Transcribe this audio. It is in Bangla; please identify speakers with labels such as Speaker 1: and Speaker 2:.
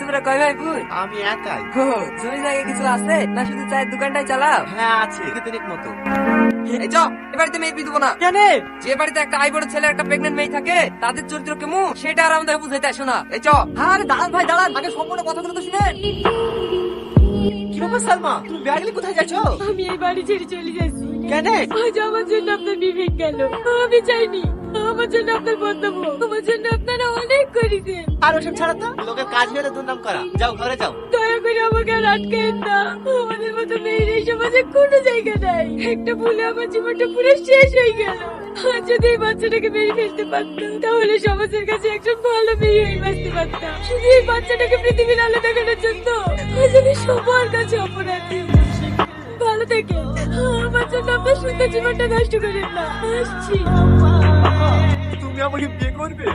Speaker 1: তোমরা কয় ভাই বোন?
Speaker 2: আমি একাই।
Speaker 1: ও, জমি জায়গা কিছু আছে না শুধু চায়ের দোকানটাই চালাও?
Speaker 2: হ্যাঁ আছে, দিনের মতো।
Speaker 1: এই চ, এ বাড়িতে মেয়ে বিয়ে দেবো না।
Speaker 3: কেন?
Speaker 1: যে বাড়িতে একটা আই বড় ছেলে একটা প্রেগনেন্ট মেয়ে থাকে তাদের চরিত্র কেমন সেটা আর আমাদের বুঝাইতে আসো না। এই চ।
Speaker 3: আরে দাঁড়ান ভাই দাঁড়ান, আগে সম্পূর্ণ কথাগুলো তো শুনেন। কি ব্যাপার সালমা, তুমি ব্যাগলি কোথায় যাচ্ছ?
Speaker 4: আমি এই বাড়ি ছেড়ে চলে যাচ্ছি।
Speaker 3: কেন?
Speaker 4: আজ আমার জন্য আপনার বিবেক গেল। আমি চাইনি আমার জন্য আপনার বদনাম হোক। আমার জন্য আপনারা অনেক করেছেন।
Speaker 3: আর ওসব ছাড়া তো লোকের কাজ হলে দুর্নাম করা। যাও ঘরে যাও।
Speaker 4: দয়া করে আমাকে আর আটকেন না। আমাদের মতো মেয়ের এই সমাজে কোনো জায়গা নাই। একটা ভুলে আমার জীবনটা পুরো শেষ হয়ে গেল। আর যদি এই বাচ্চাটাকে মেরে ফেলতে পারতাম তাহলে সমাজের কাছে একজন ভালো মেয়ে হয়ে বাঁচতে পারতাম। শুধু এই বাচ্চাটাকে পৃথিবীর আলো দেখানোর জন্য আজ আমি সবার কাছে অপরাধী। ভালো থেকে আমার জন্য আপনার সুন্দর জীবনটা নষ্ট করেন না। আসছি।
Speaker 3: তুমি আমাকে বিয়ে করবে?